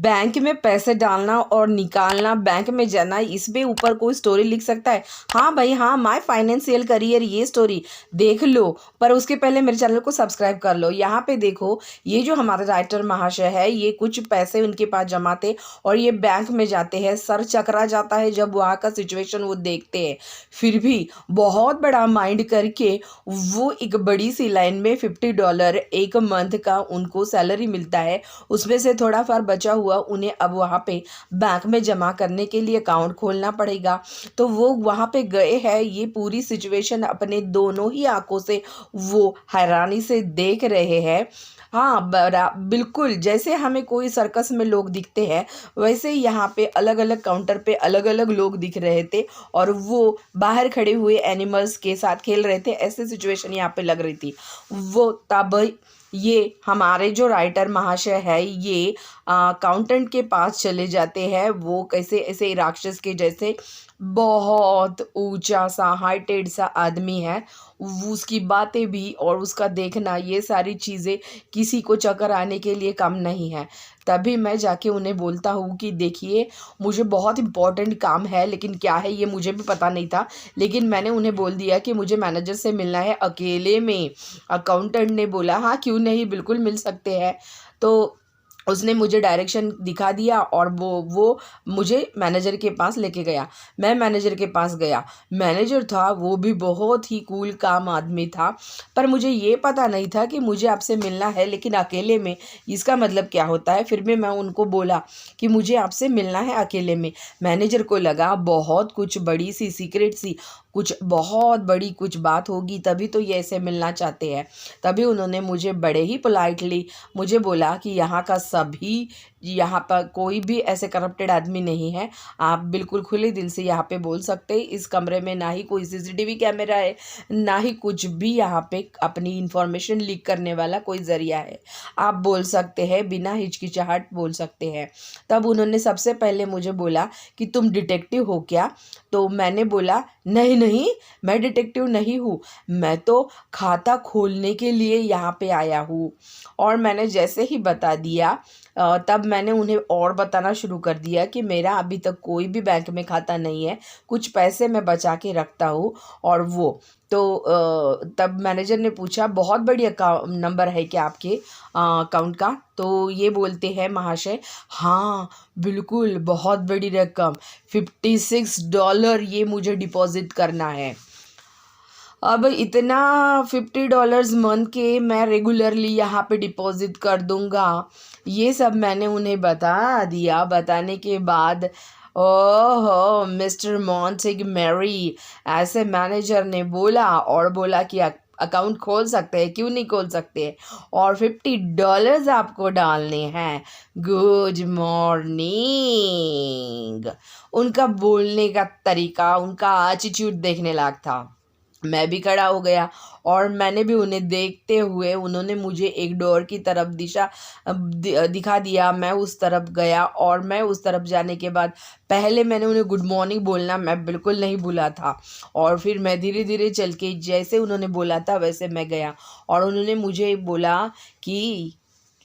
Bank में पैसे डालना और निकालना, बैंक में जाना, इस पे ऊपर कोई स्टोरी लिख सकता है? हाँ भाई हाँ, माय फाइनेंशियल करियर, ये स्टोरी देख लो। पर उसके पहले मेरे चैनल को सब्सक्राइब कर लो। यहाँ पे देखो, ये जो हमारे राइटर महाशय है, ये कुछ पैसे उनके पास जमा थे और ये बैंक में जाते हैं। सर चकरा जाता है जब वहाँ का सिचुएशन वो देखते हैं। फिर भी बहुत बड़ा माइंड करके वो एक बड़ी सी लाइन में $50 एक मंथ का उनको सैलरी मिलता है, उसमें से थोड़ा फार बचा हुआ उन्हें अब वहाँ पे बैंक में जमा करने के लिए अकाउंट खोलना पड़ेगा। तो वो वहाँ पे गए हैं, ये पूरी सिचुएशन अपने दोनों ही आंखों से वो हैरानी से देख रहे हैं। हाँ, बिल्कुल जैसे हमें कोई सर्कस में लोग दिखते हैं, वैसे ही यहाँ पे अलग अलग काउंटर पे अलग अलग लोग दिख रहे थे और वो बाहर खड़े हुए एनिमल्स के साथ खेल रहे थे। ऐसे सिचुएशन यहाँ पे लग रही थी। वो तब ये हमारे जो राइटर महाशय है, ये अकाउंटेंट के पास चले जाते हैं। वो कैसे ऐसे राक्षस के जैसे बहुत ऊंचा सा हाइटेड सा आदमी है। उसकी बातें भी और उसका देखना, ये सारी चीज़ें किसी को चक्कर आने के लिए कम नहीं है। तभी मैं जाके उन्हें बोलता हूँ कि देखिए, मुझे बहुत इम्पोर्टेंट काम है, लेकिन क्या है ये मुझे भी पता नहीं था। लेकिन मैंने उन्हें बोल दिया कि मुझे मैनेजर से मिलना है अकेले में। अकाउंटेंट ने बोला हाँ क्यों नहीं, बिल्कुल मिल सकते हैं। तो उसने मुझे डायरेक्शन दिखा दिया और वो मुझे मैनेजर के पास लेके गया। मैं मैनेजर के पास गया। मैनेजर था वो भी बहुत ही कूल काम आदमी था, पर मुझे ये पता नहीं था कि मुझे आपसे मिलना है, लेकिन अकेले में इसका मतलब क्या होता है। फिर भी मैं उनको बोला कि मुझे आपसे मिलना है अकेले में। मैनेजर को लगा बहुत कुछ बड़ी सी सीक्रेट सी कुछ बहुत बड़ी कुछ बात होगी, तभी तो ये ऐसे मिलना चाहते हैं। तभी उन्होंने मुझे बड़े ही पोलाइटली मुझे बोला कि यहाँ का सभी, यहाँ पर कोई भी ऐसे करप्टेड आदमी नहीं है, आप बिल्कुल खुले दिल से यहाँ पे बोल सकते हैं। इस कमरे में ना ही कोई CCTV कैमरा है, ना ही कुछ भी यहाँ पे अपनी इंफॉर्मेशन लीक करने वाला कोई ज़रिया है। आप बोल सकते हैं, बिना हिचकिचाहट बोल सकते हैं। तब उन्होंने सबसे पहले मुझे बोला कि तुम डिटेक्टिव हो क्या? तो मैंने बोला नहीं नहीं, मैं डिटेक्टिव नहीं हूँ, मैं तो खाता खोलने के लिए यहाँ पे आया हूँ। और मैंने जैसे ही बता दिया, तब मैंने उन्हें और बताना शुरू कर दिया कि मेरा अभी तक कोई भी बैंक में खाता नहीं है, कुछ पैसे मैं बचा के रखता हूँ। और वो तो तब मैनेजर ने पूछा बहुत बड़ी अकाउंट नंबर है क्या आपके अकाउंट का? तो ये बोलते हैं महाशय, हाँ बिल्कुल बहुत बड़ी रकम, $56 ये मुझे डिपॉजिट करना है। अब इतना $50 मंथ के मैं रेगुलरली यहाँ पे डिपॉजिट कर दूँगा। ये सब मैंने उन्हें बता दिया। बताने के बाद ओहो मिस्टर मॉन्टेगमेरी, ऐसे मैनेजर ने बोला और बोला कि अकाउंट खोल सकते हैं, क्यों नहीं खोल सकते, और $50 आपको डालने हैं। Good morning. उनका बोलने का तरीका, उनका एटीट्यूड देखने लायक था। मैं भी खड़ा हो गया और मैंने भी उन्हें देखते हुए, उन्होंने मुझे एक डोर की तरफ दिशा दिखा दिया। मैं उस तरफ गया और मैं उस तरफ जाने के बाद पहले मैंने उन्हें गुड मॉर्निंग बोलना मैं बिल्कुल नहीं भूला था। और फिर मैं धीरे धीरे चल के जैसे उन्होंने बोला था वैसे मैं गया और उन्होंने मुझे बोला कि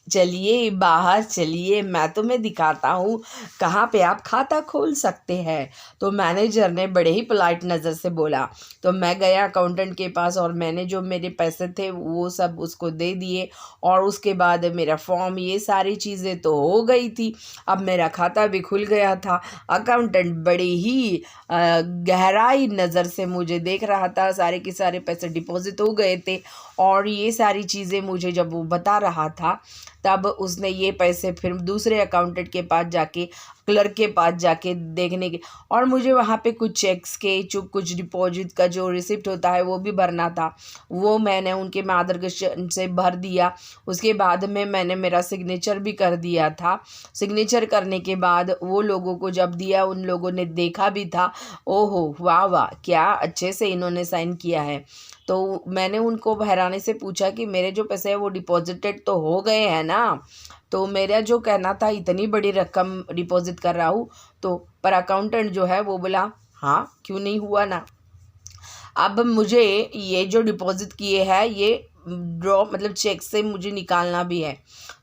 चलिए बाहर चलिए, मैं तुम्हें दिखाता हूँ कहाँ पे आप खाता खोल सकते हैं। तो मैनेजर ने बड़े ही पोलाइट नज़र से बोला। तो मैं गया अकाउंटेंट के पास और मैंने जो मेरे पैसे थे वो सब उसको दे दिए और उसके बाद मेरा फॉर्म, ये सारी चीज़ें तो हो गई थी। अब मेरा खाता भी खुल गया था। अकाउंटेंट बड़े ही गहराई नज़र से मुझे देख रहा था। सारे के सारे पैसे डिपॉजिट हो गए थे और ये सारी चीज़ें मुझे जब वो बता रहा था, तब उसने ये पैसे फिर दूसरे अकाउंटेंट के पास जाके, क्लर्क के पास जाके देखने के, और मुझे वहाँ पे कुछ चेक्स के कुछ डिपॉजिट का जो रिसिप्ट होता है वो भी भरना था। वो मैंने उनके मार्गदर्शन से भर दिया। उसके बाद में मैंने मेरा सिग्नेचर भी कर दिया था। सिग्नेचर करने के बाद वो लोगों को जब दिया, उन लोगों ने देखा भी था। ओहो वाह वाह, क्या अच्छे से इन्होंने साइन किया है। तो मैंने उनको हैरानी से पूछा कि मेरे जो पैसे हैं वो डिपॉजिटेड तो हो गए हैं ना? तो मेरा जो कहना था इतनी बड़ी रकम डिपॉजिट कर रहा हूँ, तो पर अकाउंटेंट जो है वो बोला हाँ क्यों नहीं हुआ ना। अब मुझे ये जो डिपॉजिट किए हैं ये ड्रॉ मतलब चेक से मुझे निकालना भी है।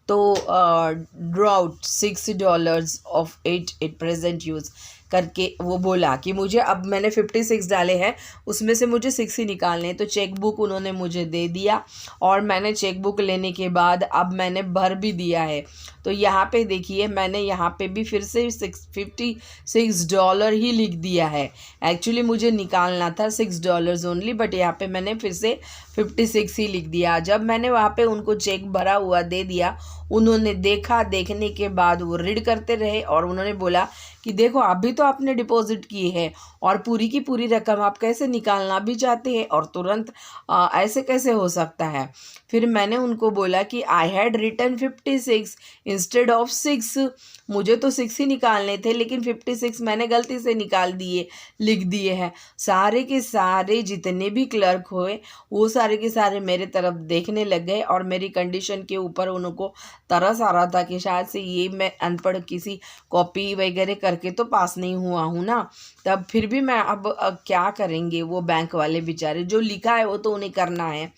तो draught $6 of it at present use करके वो बोला कि मुझे अब मैंने 56 डाले हैं, उसमें से मुझे 6 ही निकालने हैं। तो चेक बुक उन्होंने मुझे दे दिया और मैंने चेक बुक लेने के बाद अब मैंने भर भी दिया है। तो यहाँ पे देखिए मैंने यहाँ पे भी फिर से $56 ही लिख दिया है। एक्चुअली मुझे निकालना था $6 ओनली, बट यहाँ पे मैंने फिर से 56 ही लिख दिया। जब मैंने वहाँ पे उनको चेक भरा हुआ दे दिया, उन्होंने देखा, देखने के बाद वो रीड करते रहे और उन्होंने बोला कि देखो अभी तो आपने डिपॉजिट किए हैं और पूरी की पूरी रकम आप कैसे निकालना भी चाहते हैं और तुरंत ऐसे कैसे हो सकता है। फिर मैंने उनको बोला कि I had return 56 instead of 6, मुझे तो 6 ही निकालने थे लेकिन 56 मैंने गलती से लिख दिए हैं। सारे के सारे जितने भी क्लर्क हुए वो सारे के सारे मेरे तरफ देखने लग गए और मेरी कंडीशन के ऊपर उनको तरस आ रहा था कि शायद से ये मैं अनपढ़ किसी कॉपी वगैरह करके तो पास नहीं हुआ हूँ ना। तब फिर भी मैं अब क्या करेंगे वो बैंक वाले बेचारे, जो लिखा है वो तो उन्हें करना है।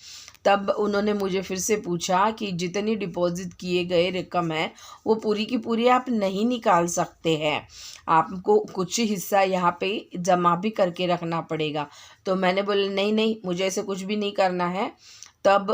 तब उन्होंने मुझे फिर से पूछा कि जितनी डिपॉजिट किए गए रकम है वो पूरी की पूरी आप नहीं निकाल सकते हैं, आपको कुछ हिस्सा यहाँ पे जमा भी करके रखना पड़ेगा। तो मैंने बोला नहीं नहीं, मुझे ऐसे कुछ भी नहीं करना है। तब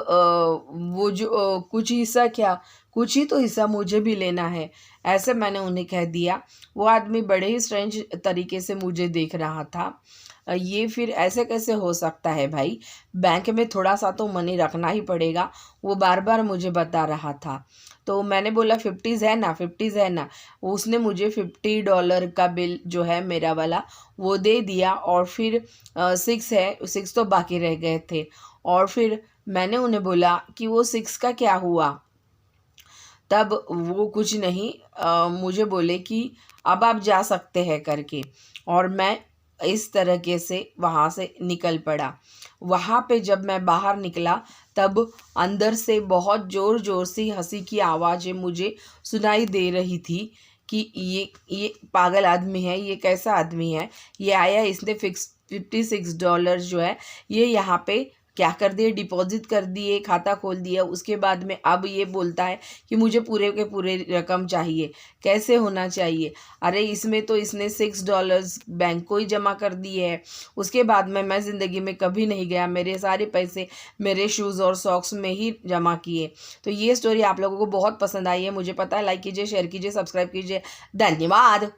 वो जो कुछ हिस्सा क्या, कुछ ही तो हिस्सा मुझे भी लेना है, ऐसे मैंने उन्हें कह दिया। वो आदमी बड़े ही स्ट्रेंज तरीके से मुझे देख रहा था। ये फिर ऐसे कैसे हो सकता है भाई, बैंक में थोड़ा सा तो मनी रखना ही पड़ेगा, वो बार बार मुझे बता रहा था। तो मैंने बोला 50 है ना, 50 है ना। उसने मुझे $50 का बिल जो है मेरा वाला वो दे दिया और फिर 6 है, 6 तो बाकी रह गए थे। और फिर मैंने उन्हें बोला कि वो 6 का क्या हुआ। तब वो कुछ नहीं मुझे बोले कि अब आप जा सकते हैं करके, और मैं इस तरीके से वहाँ से निकल पड़ा। वहाँ पे जब मैं बाहर निकला तब अंदर से बहुत ज़ोर ज़ोर से हंसी की आवाज़ें मुझे सुनाई दे रही थी कि ये पागल आदमी है, ये कैसा आदमी है, ये आया इसने $56 जो है ये यहाँ पे क्या कर दिए, डिपॉजिट कर दिए, खाता खोल दिया, उसके बाद में अब ये बोलता है कि मुझे पूरे के पूरे रकम चाहिए। कैसे होना चाहिए, अरे इसमें तो इसने $6 बैंक को ही जमा कर दिए है। उसके बाद में मैं ज़िंदगी में कभी नहीं गया, मेरे सारे पैसे मेरे शूज़ और सॉक्स में ही जमा किए। तो ये स्टोरी आप लोगों को बहुत पसंद आई है, मुझे पता है। लाइक कीजिए, शेयर कीजिए, सब्सक्राइब कीजिए। धन्यवाद।